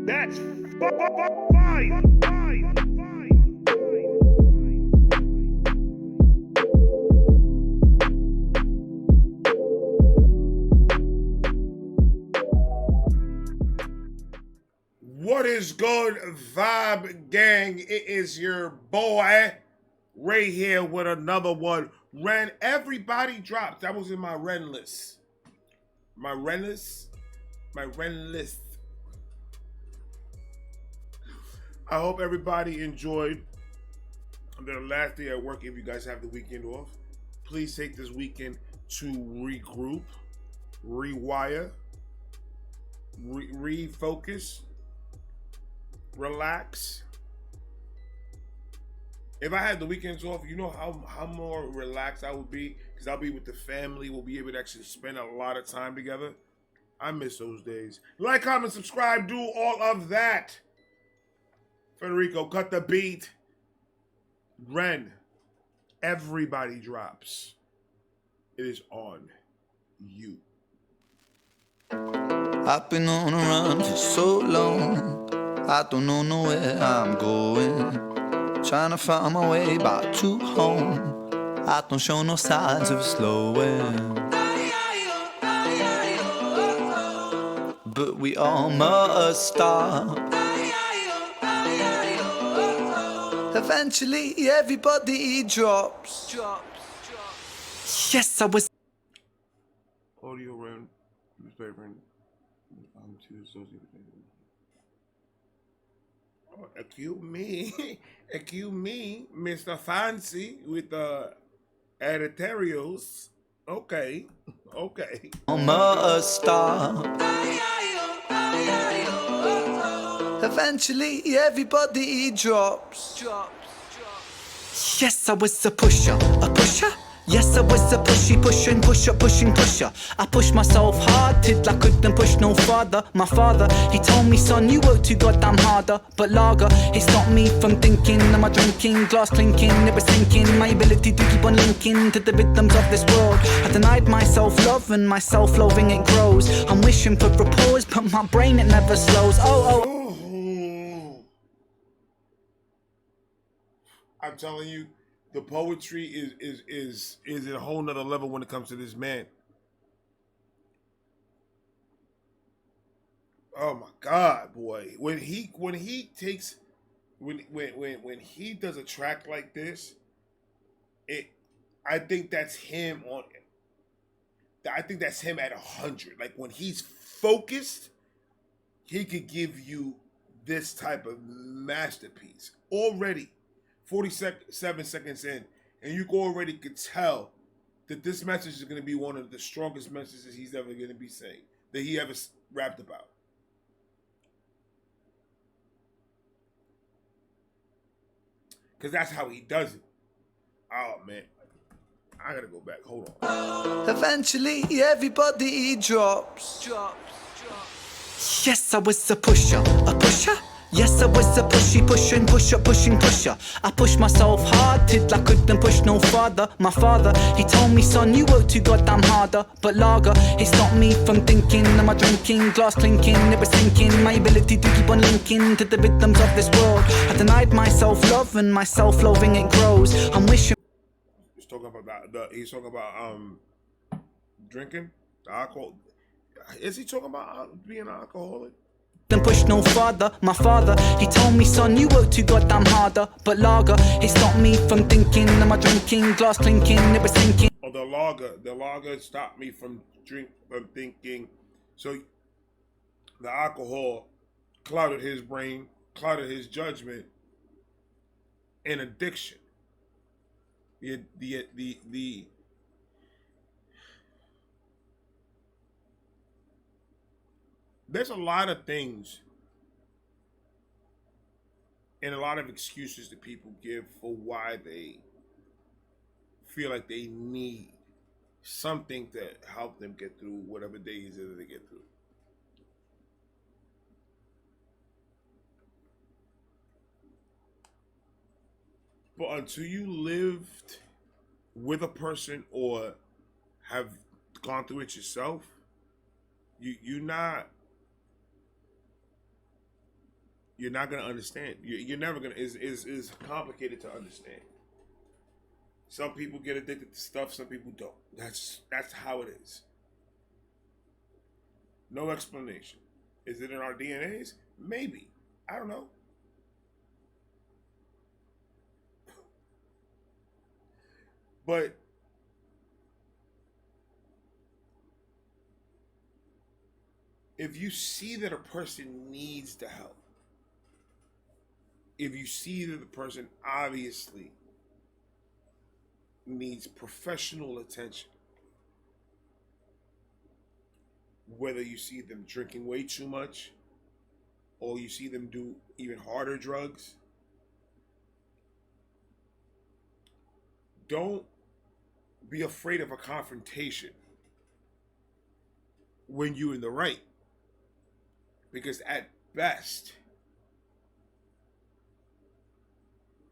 That's fine. What is good, Vibe Gang? It is your boy Ray here with another one. Ren, everybody drops. That was in my Ren list. My Ren list. I hope everybody enjoyed the last day at work. If you guys have the weekend off, please take this weekend to regroup, rewire, refocus, relax. If I had the weekends off, you know how more relaxed I would be, because I'll be with the family. We'll be able to actually spend a lot of time together. I miss those days. Like, comment, subscribe, do all of that. Federico, cut the beat. Ren, everybody drops. It is on you. I've been on a run for so long, I don't know where I'm going. Trying to find my way back to home, I don't show no signs of slowing. But we all must stop. Eventually everybody drops. Yes, I was Audio Ren, newspaper, to associate. Oh, accuse me, Mr. Fancy with the editorials. Okay. must stop. Eventually everybody drops. Yes, I was a pusher. Yes, I was a pushing pusher. I pushed myself hard till I couldn't push no farther. My father, he told me, son, you work too goddamn harder. But lager, it stopped me from thinking. Am I drinking? Glass clinking, never sinking. My ability to keep on linking to the rhythms of this world. I denied myself love, and my self-loathing it grows. I'm wishing for repose, but my brain it never slows. I'm telling you, the poetry is at a whole nother level when it comes to this man. Oh my God, boy! When he does a track like this, I think that's him on. I think that's him at 100. Like, when he's focused, he could give you this type of masterpiece already. 47 seconds in, and you already could tell that this message is going to be one of the strongest messages he's ever going to be saying, that he ever rapped about. Because that's how he does it. Oh, man. I got to go back. Hold on. Eventually everybody drops. Yes, I was a pusher. Yes, I was a pushing pusher. I pushed myself hard till I couldn't push no farther. My father, he told me, son, you work too goddamn harder. But lager, it stopped me from thinking. Am I drinking? Glass clinking, never sinking. My ability to keep on linking to the rhythms of this world. I denied myself love, and my self-loathing it grows. I'm wishing. He's talking about drinking, the alcohol. Is he talking about being an alcoholic? Push no farther. My father, he told me, son, you work too goddamn harder. But lager, it stopped me from thinking. Am I drinking? Glass clinking, never sinking. Oh, the lager stopped me from thinking. So the alcohol clouded his brain, clouded his judgment, and addiction. There's a lot of things and a lot of excuses that people give for why they feel like they need something to help them get through whatever days that they get through. But until you lived with a person or have gone through it yourself, you're not gonna understand. You're never gonna. Is complicated to understand. Some people get addicted to stuff. Some people don't. That's how it is. No explanation. Is it in our DNAs? Maybe. I don't know. But if you see that a person needs the help, if you see that the person obviously needs professional attention, whether you see them drinking way too much or you see them do even harder drugs, don't be afraid of a confrontation when you're in the right. Because at best,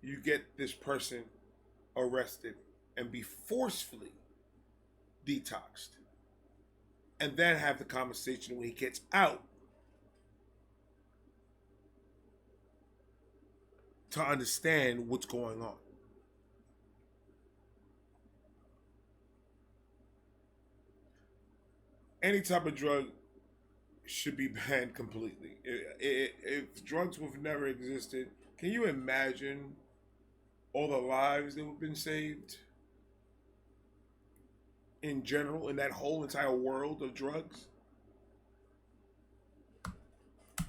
you get this person arrested and be forcefully detoxed. And then have the conversation when he gets out to understand what's going on. Any type of drug should be banned completely. If drugs would have never existed, can you imagine all the lives that would have been saved in general in that whole entire world of drugs?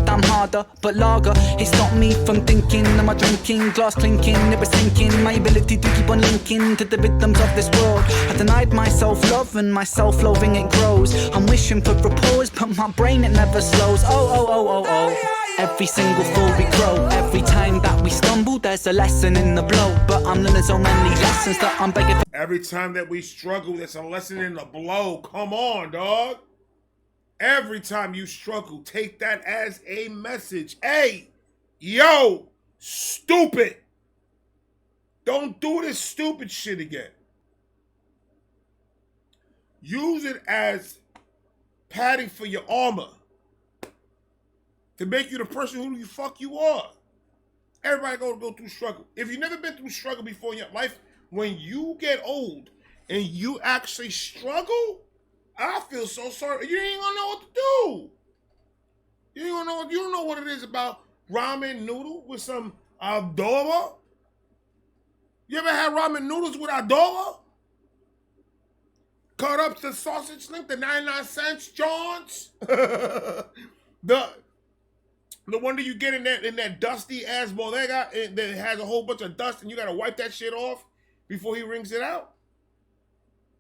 I'm harder, but lager. It stopped me from thinking. Am I drinking? Glass clinking, never sinking. My ability to keep on linking to the rhythms of this world. I denied myself love and my self-loathing it grows. I'm wishing for repose, but my brain it never slows. Oh. Every single fall we grow. Every time that we stumble, there's a lesson in the blow. But I'm learning so many lessons that I'm begging for. Every time that we struggle, there's a lesson in the blow. Come on, dog. Every time you struggle, take that as a message. Hey, yo, stupid. Don't do this stupid shit again. Use it as padding for your armor to make you the person who the fuck you are. Everybody go through struggle. If you've never been through struggle before in your life, when you get old and you actually struggle, I feel so sorry. You ain't gonna know what to do. You don't know what it is about ramen noodle with some adobo. You ever had ramen noodles with adobo? Cut up the sausage link, the 99 cents Johns. the one that you get in that dusty ass bodega that has a whole bunch of dust and you gotta wipe that shit off before he wrings it out.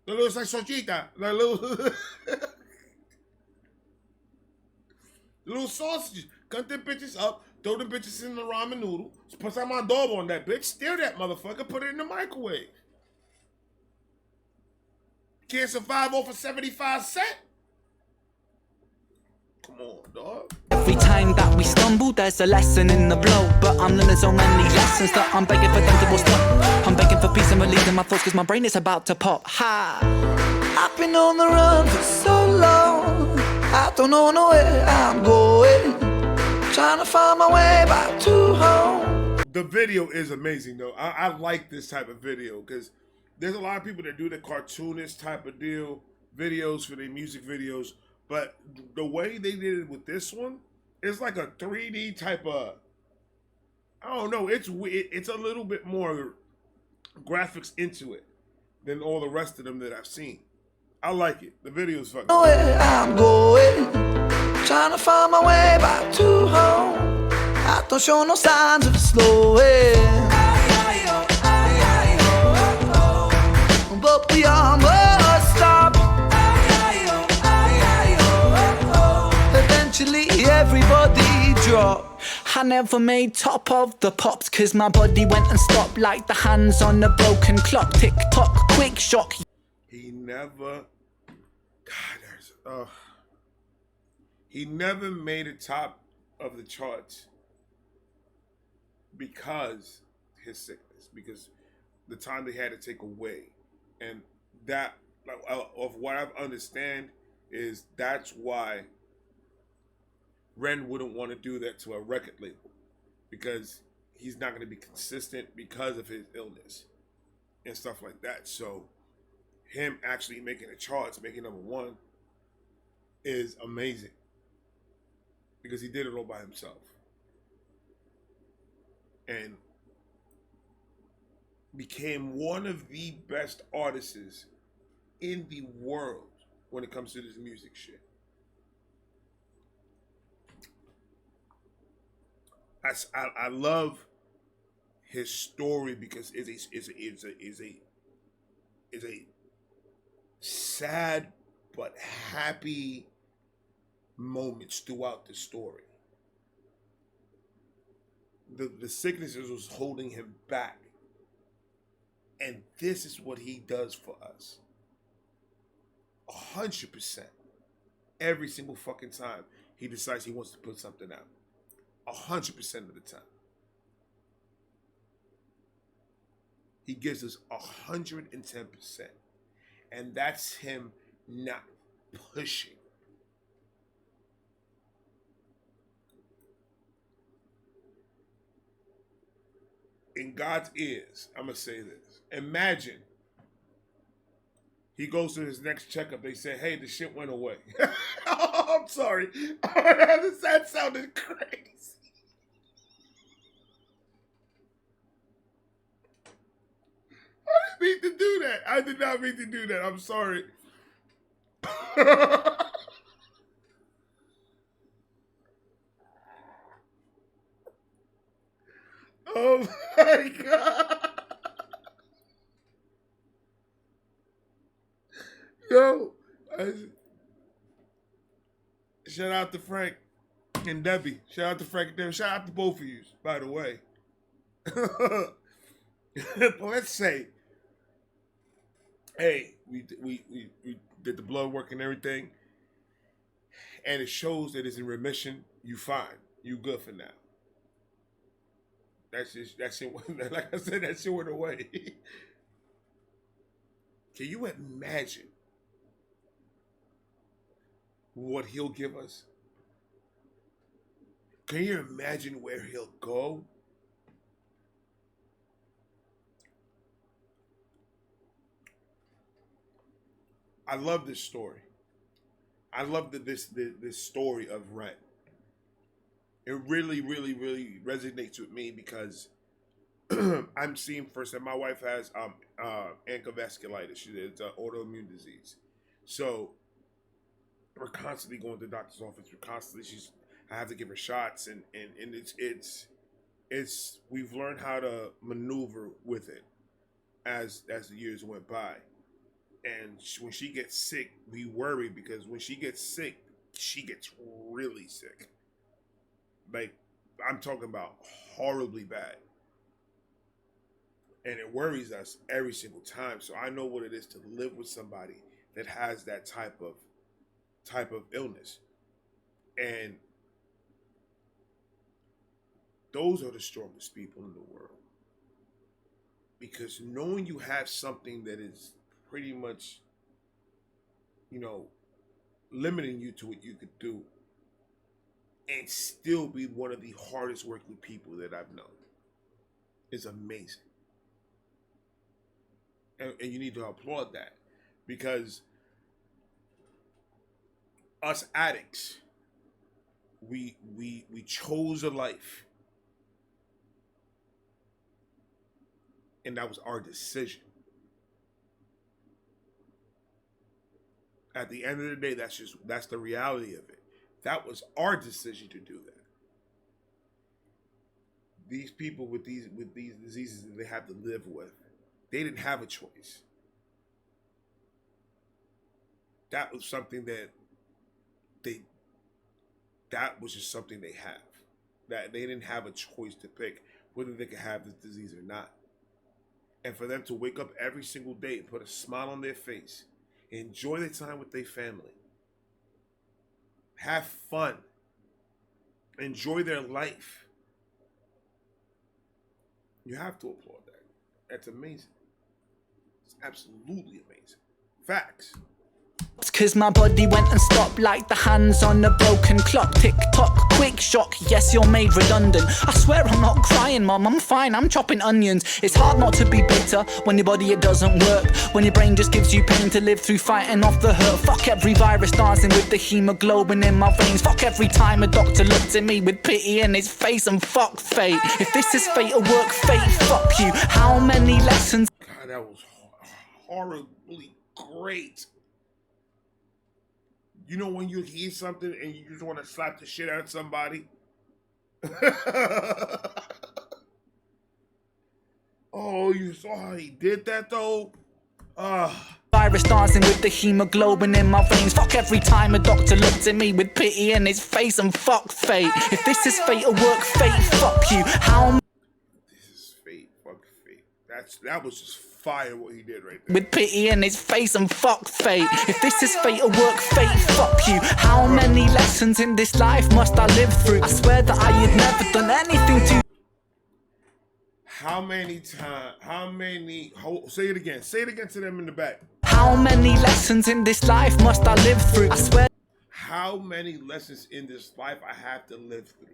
The little salchichita, the little sausages. Cut them bitches up, throw them bitches in the ramen noodle, put some adobo on that bitch, stir that motherfucker, put it in the microwave. Can't survive off of 75 cents? Come on, dog. Every time that we stumble, there's a lesson in the blow. But I'm learning so many lessons that I'm begging for them to stop. I'm begging for peace and relief in my thoughts, cause my brain is about to pop. Ha! I've been on the run for so long, I don't know where I'm going. Trying to find my way back to home. The video is amazing though. I like this type of video because there's a lot of people that do the cartoonist type of deal videos for their music videos. But the way they did it with this one, it's like a 3D type of, I don't know, it's a little bit more graphics into it than all the rest of them that I've seen. I like it. The video's fucking cool. Where I'm going, trying to find my way back to home. I don't show no signs of slowing, but we almost stop. Eventually everybody dropped. I never made top of the pops, cause my body went and stopped like the hands on a broken clock. Tick tock, quick shock. He never made it top of the charts because his sickness, because the time they had to take away. And that, of what I understand, is that's why Ren wouldn't want to do that to a record label, because he's not going to be consistent because of his illness and stuff like that. So him actually making the charts, making number one, is amazing because he did it all by himself and became one of the best artists in the world when it comes to this music shit. I love his story because it's a sad but happy moments throughout the story. The sicknesses was holding him back, and this is what he does for us. 100%. Every single fucking time he decides he wants to put something out. 100% of the time. He gives us 110%. And that's him not pushing. In God's ears, I'm going to say this. Imagine he goes to his next checkup. They say, hey, the shit went away. Oh, I'm sorry. That sounded crazy. I didn't mean to do that. I did not mean to do that. I'm sorry. Oh my God. Yo. Shout out to Frank and Debbie. Shout out to Frank and Debbie. Shout out to both of you, by the way. Let's say, hey, we did the blood work and everything, and it shows that it's in remission. You fine. You good for now. That shit. Like I said, that shit went away. Can you imagine what he'll give us? Can you imagine where he'll go? I love this story. I love this story of Rent. It really, really, really resonates with me because I'm seeing first that my wife has ankle vasculitis. It's an autoimmune disease. So we're constantly going to the doctor's office. I have to give her shots, and it's we've learned how to maneuver with it as the years went by. And when she gets sick, we worry because when she gets sick, she gets really sick. Like, I'm talking about horribly bad. And it worries us every single time. So I know what it is to live with somebody that has that type of illness. And those are the strongest people in the world. Because knowing you have something that is pretty much, limiting you to what you could do and still be one of the hardest working people that I've known is amazing. And you need to applaud that, because us addicts, we chose a life, and that was our decision. At the end of the day, that's the reality of it. That was our decision to do that. These people with these diseases that they have to live with, they didn't have a choice. That was something that was just something they have. That they didn't have a choice to pick whether they could have this disease or not. And for them to wake up every single day and put a smile on their face, enjoy their time with their family, have fun, enjoy their life, you have to applaud that. That's amazing. It's absolutely amazing. Facts. Cause my body went and stopped like the hands on a broken clock. Tick tock, quick shock, yes you're made redundant. I swear I'm not crying mom, I'm fine, I'm chopping onions. It's hard not to be bitter when your body it doesn't work, when your brain just gives you pain to live through fighting off the hurt. Fuck every virus dancing with the hemoglobin in my veins. Fuck every time a doctor looked at me with pity in his face, and fuck fate. If this is fate or work, fate, fuck you. How many lessons? God, that was horribly great. You know when you hear something and you just want to slap the shit out of somebody? Oh, you saw how he did that though? Virus dancing with the hemoglobin in my veins. Fuck every time a doctor looked at me with pity in his face, and fuck fate. If this is fate or work, fate, fuck you. How this is fate, fuck fate. That was just fire what he did right there. with pity in his face, and fuck fate. If this is fate or work, fate, fuck you. How many lessons in this life must I live through? I swear that I had never done anything to. How many times, say it again to them in the back. How many lessons in this life must I live through? I swear. How many lessons in this life I have to live through?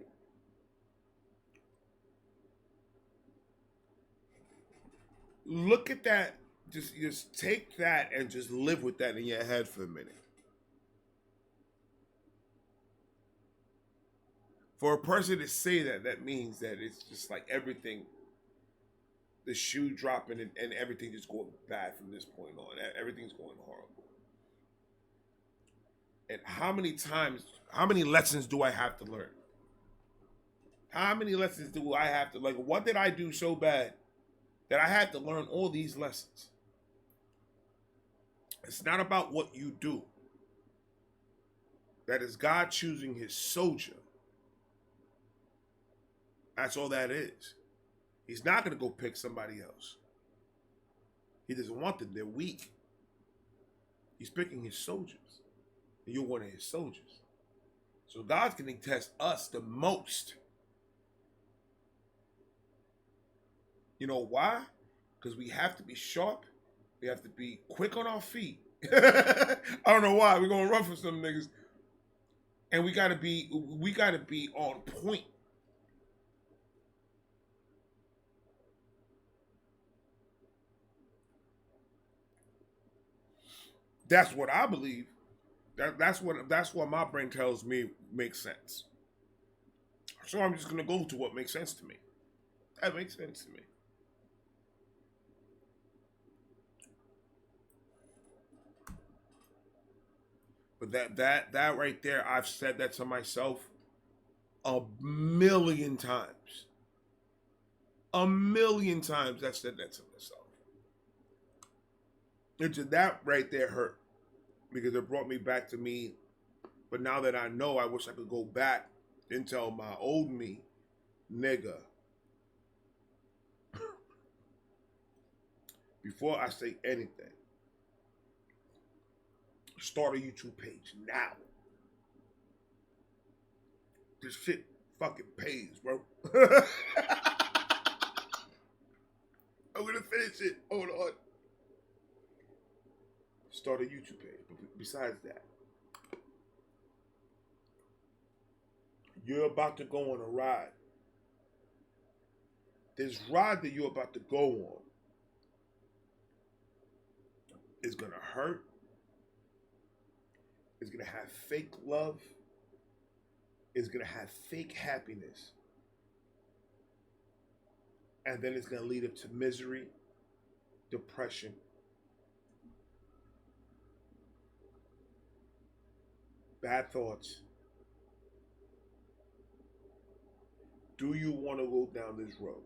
Look at that. Just take that and just live with that in your head for a minute. For a person to say that, that means that it's just like everything, the shoe dropping and everything just going bad from this point on. Everything's going horrible. And how many lessons do I have to learn? How many lessons do I have to, like, what did I do so bad that I had to learn all these lessons? It's not about what you do. That is God choosing his soldier. That's all that is. He's not going to go pick somebody else. He doesn't want them. They're weak. He's picking his soldiers. And you're one of his soldiers. So God's going to test us the most. You know why? Because we have to be sharp. We have to be quick on our feet. I don't know why. We're going to run for some niggas. And we got to be on point. That's what I believe. That's what my brain tells me makes sense. So I'm just gonna go to what makes sense to me. That makes sense to me. But that right there, I've said that to myself a million times. A million times I've said that to myself. That right there hurt because it brought me back to me. But now that I know, I wish I could go back and tell my old me, nigga, before I say anything, start a YouTube page now. This shit fucking pays, bro. I'm gonna finish it. Hold on. Start a YouTube page. But besides that, you're about to go on a ride. This ride that you're about to go on is gonna hurt. It's gonna have fake love. It's gonna have fake happiness. And then it's gonna lead up to misery, depression, bad thoughts. Do you want to go down this road?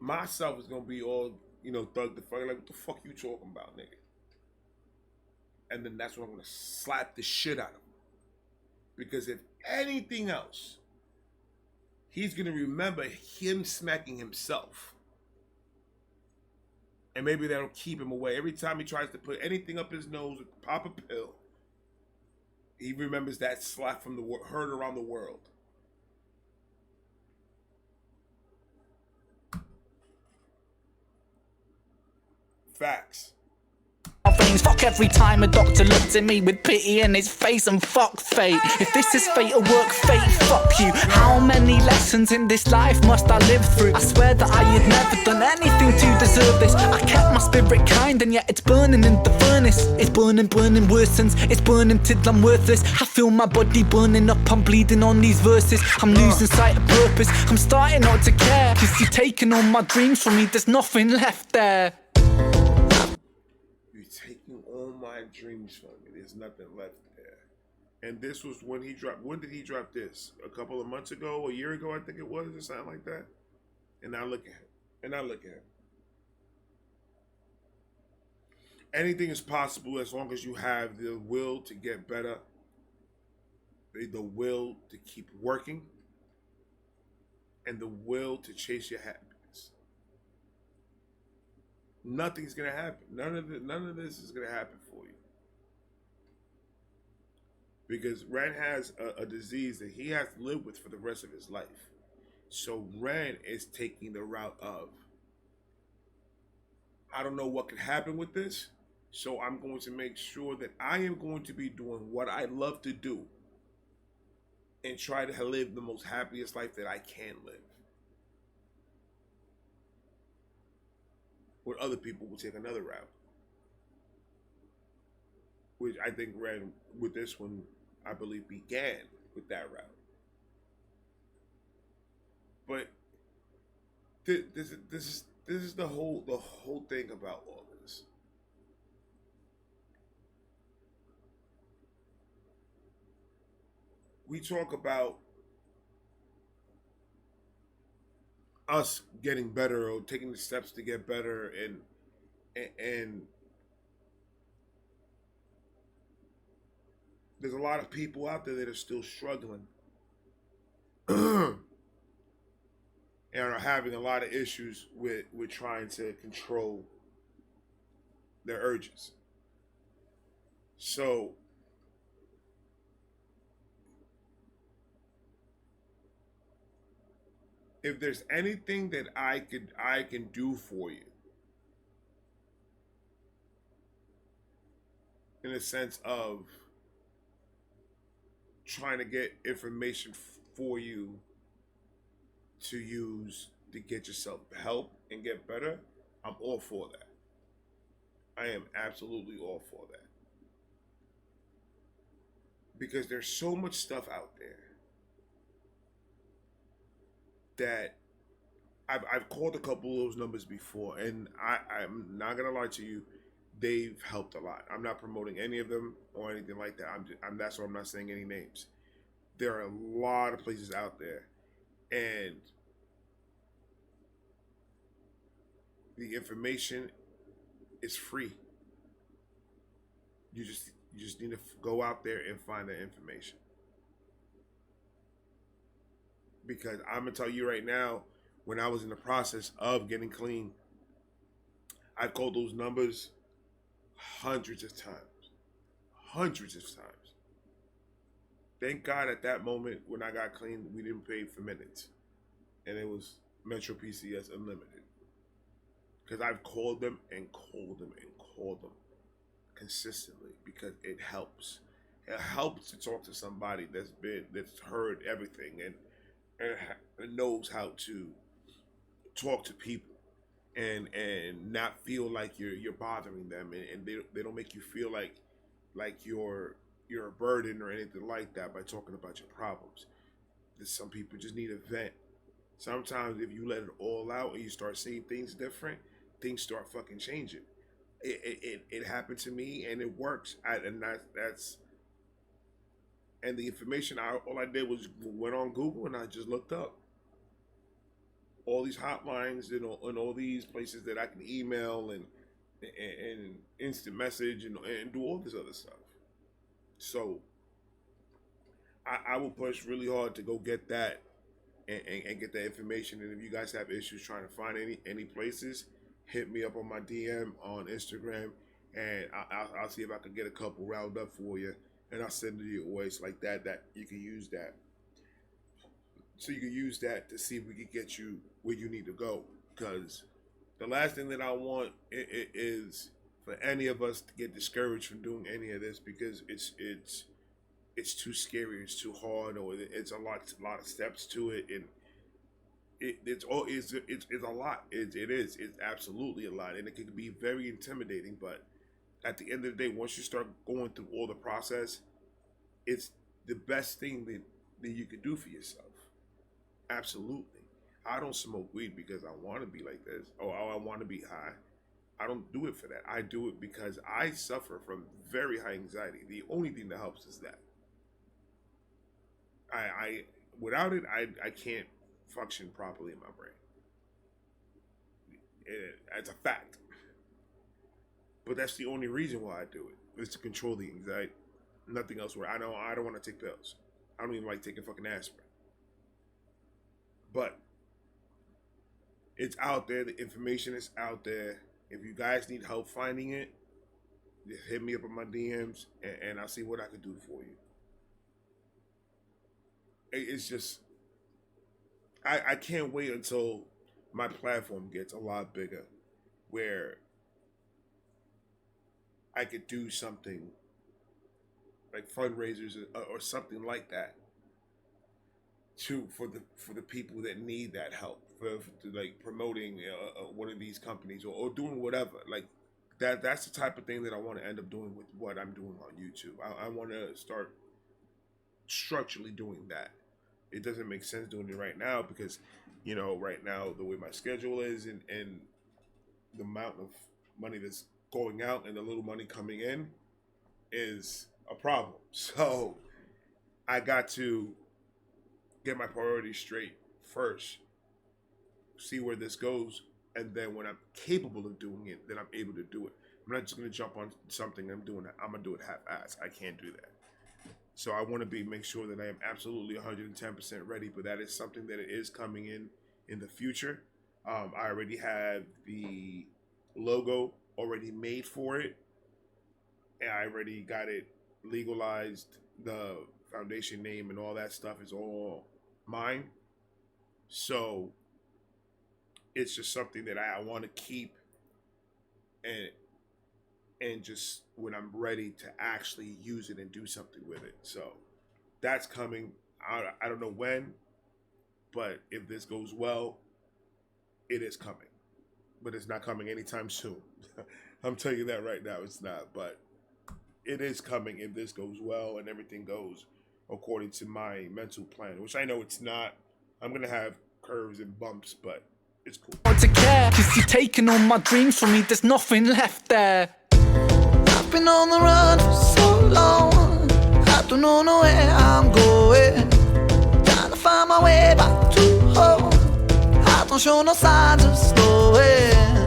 Myself is gonna be all, thug the fuck, like, what the fuck you talking about, nigga? And then that's when I'm gonna slap the shit out of him. Because if anything else, he's gonna remember him smacking himself. And maybe that'll keep him away. Every time he tries to put anything up his nose or pop a pill, he remembers that slap from the heard around the world. Facts. Veins. Fuck every time a doctor looked at me with pity in his face, and fuck fate. If this is fate or work, fate, fuck you. How many lessons in this life must I live through? I swear that I had never done anything to deserve this. I kept my spirit kind, and yet it's burning in the furnace. It's burning, burning, worsens. It's burning till I'm worthless. I feel my body burning up, I'm bleeding on these verses. I'm losing sight of purpose, I'm starting not to care. Cause you're taking all my dreams from me, there's nothing left there. Taking all my dreams from me. There's nothing left there. And this was when he dropped. When did he drop this? A couple of months ago, a year ago, I think it was, or something like that. And now look at him. Anything is possible as long as you have the will to get better, the will to keep working, and the will to chase your happiness. Nothing's gonna happen. None of this is gonna happen for you, because Ren has a disease that he has to live with for the rest of his life. So Ren is taking the route of, I don't know what could happen with this, so I'm going to make sure that I am going to be doing what I love to do and try to live the most happiest life that I can live. Where other people will take another route. Which I think Ren, with this one, I believe began with that route. But this is the whole thing about all this. We talk about us getting better or taking the steps to get better, and there's a lot of people out there that are still struggling and are having a lot of issues with trying to control their urges. So if there's anything that I can do for you, in a sense of trying to get information for you to use to get yourself help and get better, I'm all for that. I am absolutely all for that. Because there's so much stuff out there that I've called a couple of those numbers before, and I'm not gonna lie to you, they've helped a lot. I'm not promoting any of them or anything like that. That's why I'm not saying any names. There are a lot of places out there, and the information is free. You just need to go out there and find that information. Because I'm gonna tell you right now, when I was in the process of getting clean, I've called those numbers hundreds of times. Thank God at that moment when I got clean, we didn't pay for minutes, and it was Metro PCS Unlimited. Because I've called them and called them and called them consistently, because it helps. It helps to talk to somebody that's heard everything and knows how to talk to people and not feel like you're bothering them, and they don't make you feel like you're a burden or anything like that by talking about your problems. Some people just need a vent. Sometimes if you let it all out and you start seeing things different, things start fucking changing. It happened to me, and it works. And the information, all I did was went on Google and I just looked up all these hotlines and all these places that I can email and instant message and do all this other stuff. So I will push really hard to go get that and get that information. And if you guys have issues trying to find any places, hit me up on my DM on Instagram, and I'll see if I can get a couple round up for you, and I'll send it your way. So like that you can use that. So you can use that to see if we can get you where you need to go. Because The last thing that I want is for any of us to get discouraged from doing any of this because it's too scary, it's too hard, or it's a lot of steps to it, and it's a lot. It's absolutely a lot, and it can be very intimidating. But at the end of the day, once you start going through all the process, it's the best thing that you could do for yourself. Absolutely. I don't smoke weed because I want to be like this or I want to be high. I don't do it for that. I do it because I suffer from very high anxiety. The only thing that helps is that. I without it, I can't function properly in my brain. It's a fact. But that's the only reason why I do it. Is to control the anxiety. Nothing else. Where I don't want to take pills. I don't even like taking fucking aspirin. But it's out there. The information is out there. If you guys need help finding it, just hit me up in my DMs and I'll see what I can do for you. It's just, I can't wait until my platform gets a lot bigger where I could do something like fundraisers or something like that for the people that need that help, for like promoting one of these companies or doing whatever. Like that's the type of thing that I want to end up doing with what I'm doing on YouTube. I want to start structurally doing that. It doesn't make sense doing it right now because, right now the way my schedule is and the amount of money that's going out and the little money coming in is a problem. So I got to get my priorities straight first, see where this goes, and then when I'm capable of doing it, then I'm able to do it. I'm not just going to jump on something I'm going to do it half-ass. I can't do that. So I want to make sure that I am absolutely 110% ready, but that is something that is coming in the future. I already have the logo already made for it, and I already got it legalized. The foundation name and all that stuff is all mine. So it's just something that I want to keep and just when I'm ready to actually use it and do something with it. So that's coming. I don't know when, but if this goes well, it is coming. But it's not coming anytime soon. I'm telling you that right now, it's not. But it is coming if this goes well and everything goes according to my mental plan, which I know it's not. I'm going to have curves and bumps, but it's cool. Want to care, cause you're taking all my dreams from me, there's nothing left there. I've been on the run for so long, I don't know where I'm going. Trying to find my way back to home, I don't show no signs of slowing.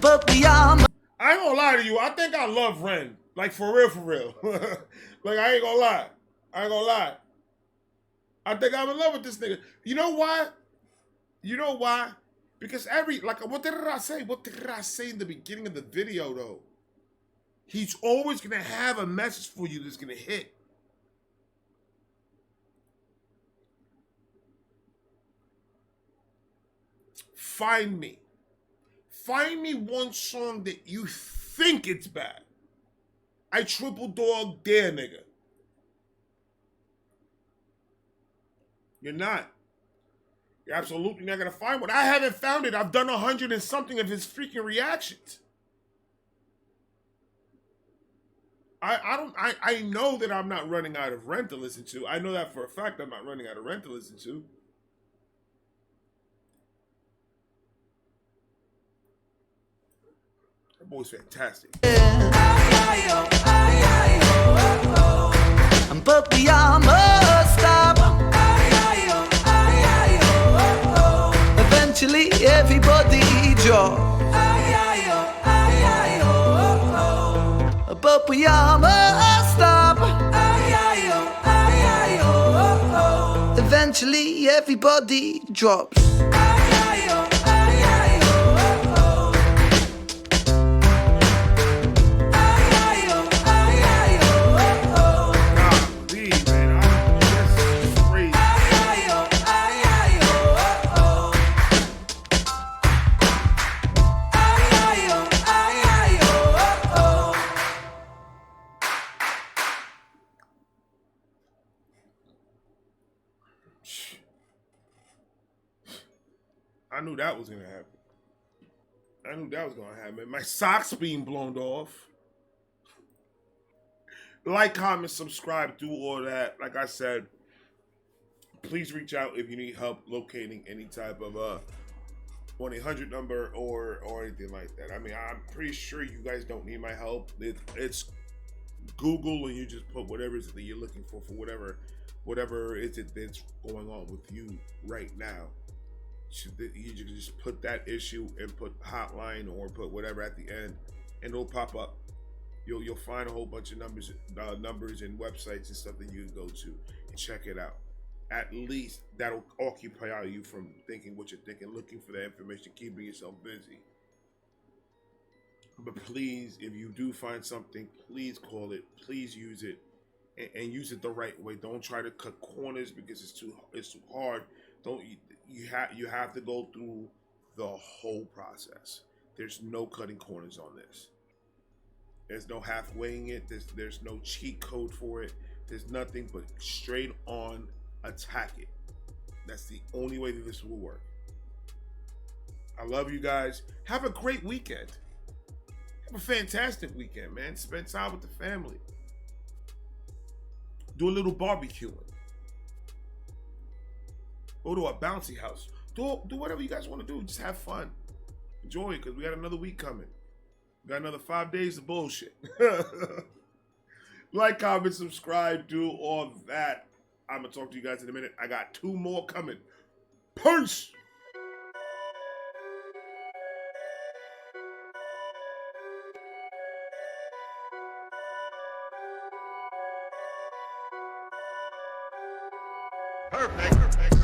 But beyond, I ain't gonna lie to you, I think I love Ren. Like for real. Like I ain't gonna lie. I think I'm in love with this nigga. You know why? Because what did I say? What did I say in the beginning of the video though? He's always gonna have a message for you that's gonna hit. Find me one song that you think it's bad. I triple dog dare, nigga. You're not. You're absolutely not gonna find one. I haven't found it. I've done 100 and something of his freaking reactions. I know that I'm not running out of Rent to listen to. I know that for a fact. I'm not running out of Rent to listen to. That boy's fantastic. but beyond must stop. Eventually everybody drops. But we all must stop. Eventually everybody drops. I knew that was gonna happen. I knew that was gonna happen. My socks being blown off. Like, comment, subscribe, do all that. Like I said, please reach out if you need help locating any type of 1-800 number or anything like that. I mean, I'm pretty sure you guys don't need my help. It's Google, and you just put whatever it is that you're looking for whatever is it that's going on with you right now. You just put that issue and put hotline or put whatever at the end, and it'll pop up. You'll find a whole bunch of numbers and websites and stuff that you can go to and check it out. At least that'll occupy you from thinking what you're thinking, looking for that information, keeping yourself busy. But please, if you do find something, please call it. Please use it, and use it the right way. Don't try to cut corners because it's too hard. You have to go through the whole process. There's no cutting corners on this. There's no halfwaying it. There's no cheat code for it. There's nothing but straight on attack it. That's the only way that this will work. I love you guys. Have a great weekend. Have a fantastic weekend, man. Spend time with the family. Do a little barbecuing. Go to a bouncy house. Do whatever you guys want to do. Just have fun. Enjoy it, because we got another week coming. We got another 5 days of bullshit. Like, comment, subscribe, do all that. I'm going to talk to you guys in a minute. I got 2 more coming. Peace! Perfect.